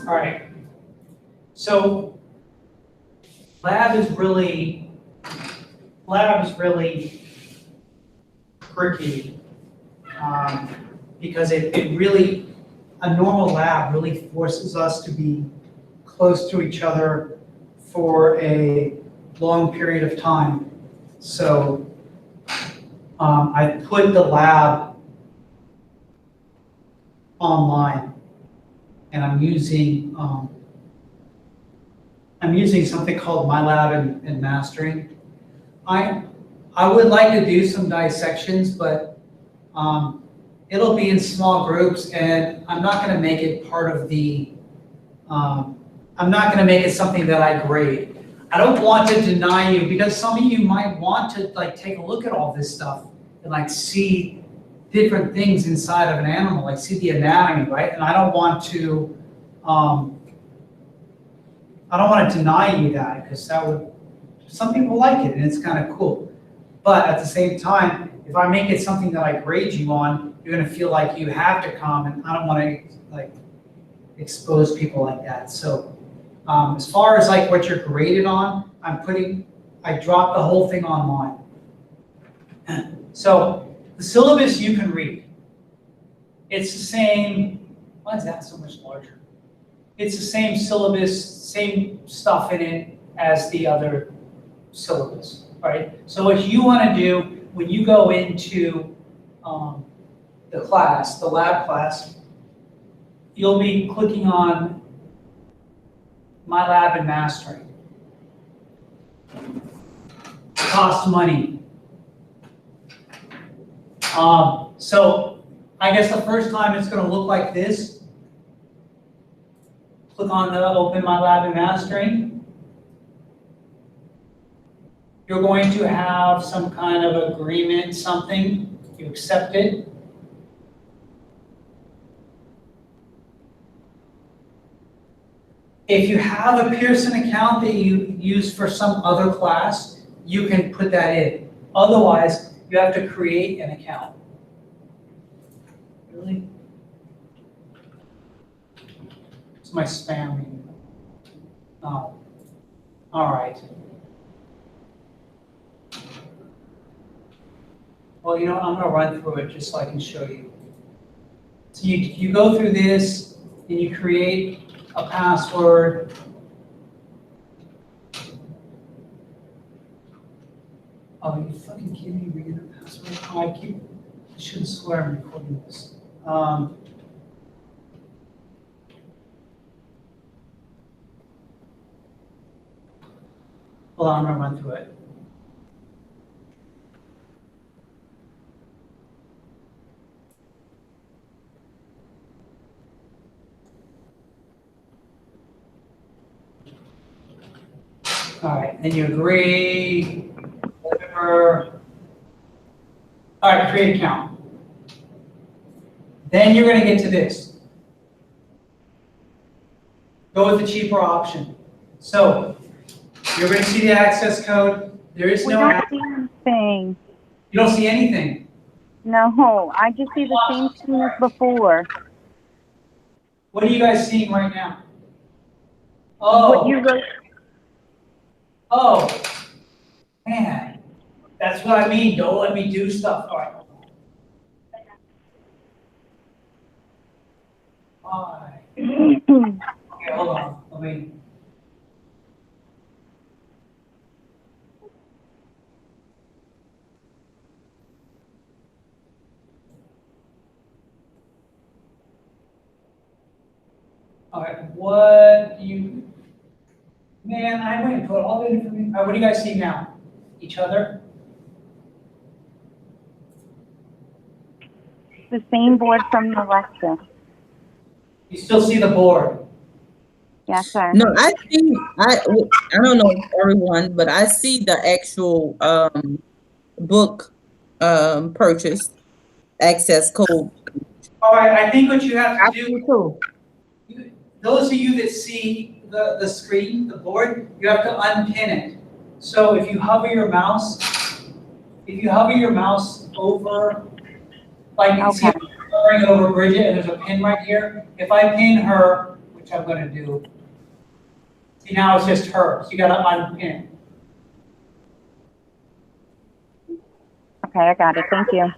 All right. So lab is really tricky because it really, a normal lab really forces us to be close to each other for a long period of time. So I put the lab online, and I'm using something called MyLab and Mastering. I would like to do some dissections, but it'll be in small groups, and I'm not going to make it part of the. I'm not going to make it something that I grade. I don't want to deny you, because some of you might want to like take a look at all this stuff and like see different things inside of an animal, like see the anatomy, right? And I don't want to deny you that, because that would, some people like it and it's kind of cool. But at the same time, if I make it something that I grade you on, you're going to feel like you have to come, and I don't want to like expose people like that. So as far as like what you're graded on, I dropped the whole thing online. So the syllabus you can read. It's the same, why is that so much larger? It's the same syllabus, same stuff in it as the other syllabus, right? So what you want to do when you go into the class, the lab class, you'll be clicking on MyLab and Mastering. Costs money. So I guess the first time it's going to look like this. Click on the Open MyLab and Mastering. You're going to have some kind of agreement, something. You accept it. If you have a Pearson account that you use for some other class, you can put that in. Otherwise, you have to create an account. Really? It's my spam email. Oh, all right. Well, you know what? I'm gonna run through it just so I can show you. So you go through this and you create a password. Oh, you fucking kidding me? Reading a password? Oh, I shouldn't swear I'm recording this. Hold on, I'm gonna run through it. All right, then you agree, whatever. All right, create account. Then you're gonna get to this. Go with the cheaper option. So you're gonna see the access code. There is no. We don't see anything. You don't see anything. No, I just see the same thing as before. What are you guys seeing right now? Oh. What you wrote. Oh, man, that's what I mean. Don't let me do stuff. All right. Why? Okay, hold on. Let me. All right, what you. Man, I went and put all the information. All right, what do you guys see now? Each other? The same board from the lecture. You still see the board? Yes, sir. No, I don't know everyone, but I see the actual book purchase access code. All right, I think what you have I to do do, too. those of you that see the screen, the board, you have to unpin it. So if you hover your mouse over, like you see I'm hovering over Bridget and there's a pin right here. If I pin her, which which I'm gonna do. See, now it's just her, so you gotta unpin. Okay, I got it. Thank you.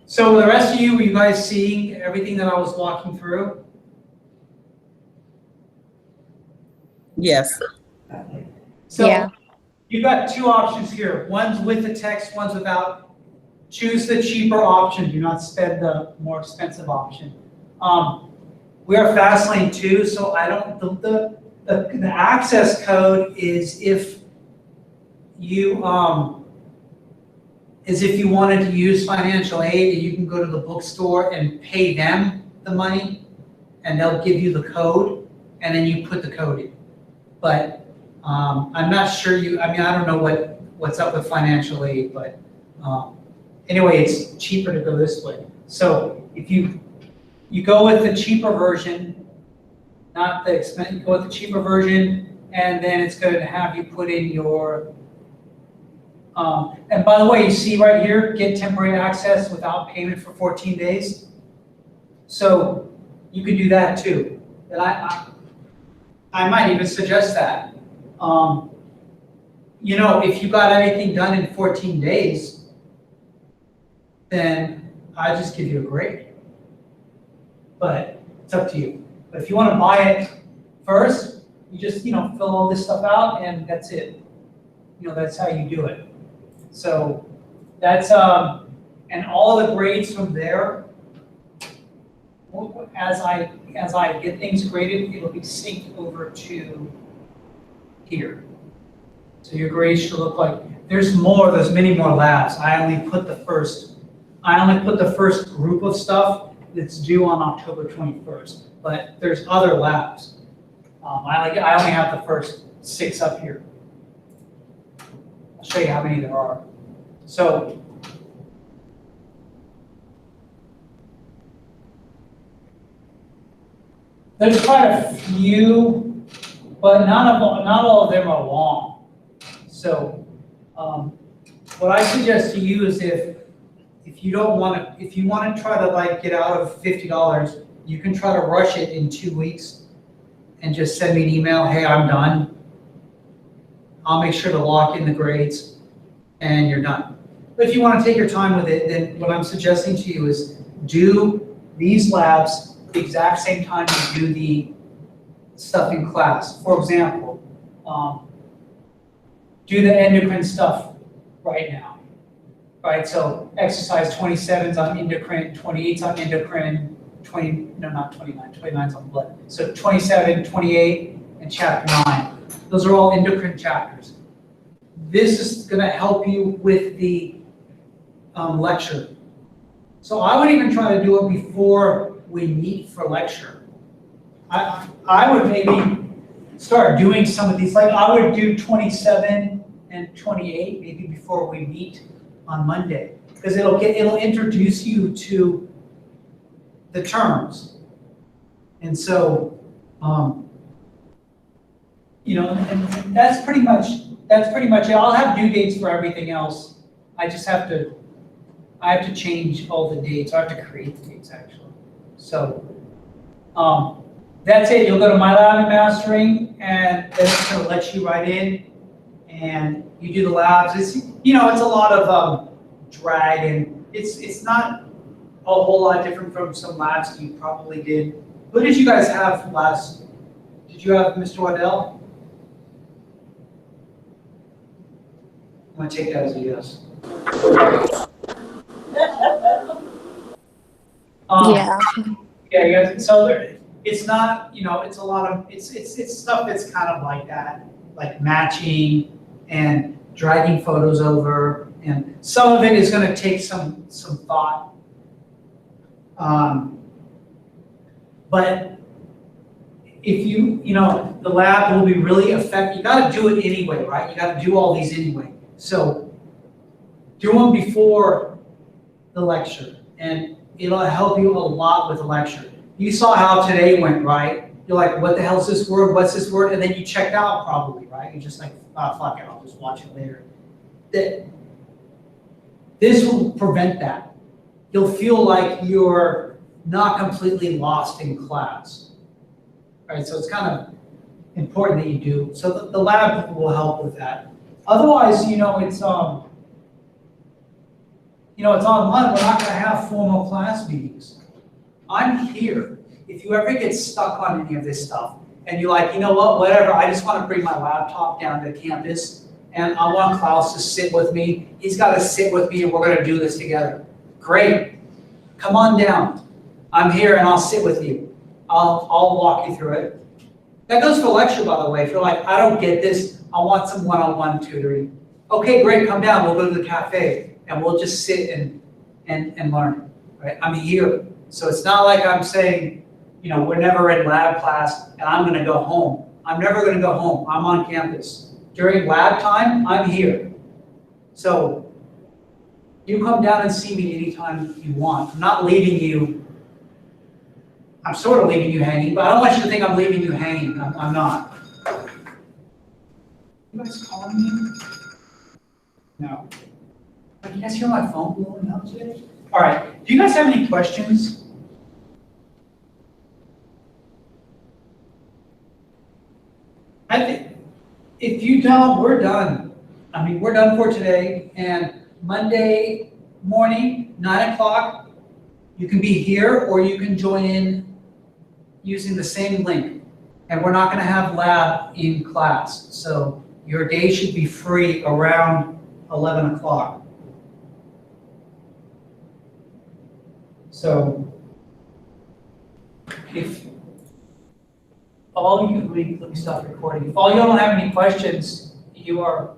So the rest of you, were you guys seeing everything that I was walking through? Yes. So Yeah. you've got two options here. One's with the text, one's without. Choose the cheaper option. Do not spend the more expensive option. We are Fastlane too, so I don't, the access code is if you, wanted to use financial aid, you can go to the bookstore and pay them the money, and they'll give you the code, and then you put the code in. But I'm not sure I don't know what's up with financial aid, but anyway, it's cheaper to go this way. So if you go with the cheaper version, not the expensive, you go with the cheaper version, and then it's going to have you put in your, and by the way, you see right here, get temporary access without payment for 14 days. So you could do that too. And I might even suggest that. If you got everything done in 14 days, then I just give you a grade. But it's up to you. But if you want to buy it first, you just, fill all this stuff out and that's it. That's how you do it. So that's, and all the grades from there, as I get things graded, it'll be synced over to here. So your grades should look like, there's many more labs. I only put the first group of stuff that's due on October 21st, but there's other labs. I only have the first 6 up here. I'll show you how many there are. So, there's quite a few, but not all of them are long. So, what I suggest to you is if you want to try to get out of $50, you can try to rush it in 2 weeks and just send me an email, hey, I'm done. I'll make sure to lock in the grades and you're done. But if you want to take your time with it, then what I'm suggesting to you is do these labs the exact same time you do the stuff in class. For example, do the endocrine stuff right now. Right, so exercise 27's on endocrine, 28's on endocrine, 29's on blood. So 27, 28, and chapter 9. Those are all endocrine chapters. This is going to help you with the lecture. So I would even try to do it before we meet for lecture. I would maybe start doing some of these, I would do 27 and 28 maybe before we meet on Monday, because it'll introduce you to the terms. And so, and that's pretty much it. I'll have due dates for everything else. I have to change all the dates. I have to create the dates actually. So, that's it. You'll go to My Lab and Mastering, and then it's going to let you write in, and you do the labs. It's a lot of drag, and it's not a whole lot different from some labs you probably did. What did you guys have last? Did you have Mr. Waddell? I'm going to take that as a yes. Yeah. Yeah, you guys, so it's not, it's a lot of, it's stuff that's kind of like that, like matching and dragging photos over, and some of it is going to take some thought. But if the lab will be really effective. You got to do it anyway, right? You got to do all these anyway. So do them before the lecture, and it'll help you a lot with the lecture. You saw how today went, right? You're like, what the hell is this word? What's this word? And then you checked out probably, right? You're just like, oh, fuck it, I'll just watch it later. This will prevent that. You'll feel like you're not completely lost in class. right? So it's kind of important that you do. So the lab will help with that. Otherwise, it's online. We're not gonna have formal class meetings. I'm here. If you ever get stuck on any of this stuff, and you're like, you know what, whatever, I just wanna bring my laptop down to campus, and I want Klaus to sit with me, he's gotta sit with me, and we're gonna do this together. Great, come on down. I'm here and I'll sit with you. I'll walk you through it. That goes for lecture, by the way. If you're like, I don't get this, I want some one-on-one tutoring. Okay, great, come down, we'll go to the cafe, and we'll just sit and learn, right? I'm here. So it's not like I'm saying, we're never in lab class and I'm gonna go home. I'm never gonna go home, I'm on campus. During lab time, I'm here. So you come down and see me anytime you want. I'm not leaving you, I'm sort of leaving you hanging, but I don't want you to think I'm leaving you hanging, I'm not. You guys calling me? No. Can you guys hear my phone blowing up today? All right, do you guys have any questions? I think, if you don't, we're done. I mean, we're done for today, and Monday morning, 9 o'clock, you can be here or you can join in using the same link. And we're not gonna have lab in class, so your day should be free around 11 o'clock. So, if all you, let me stop recording. If all you don't have any questions, you are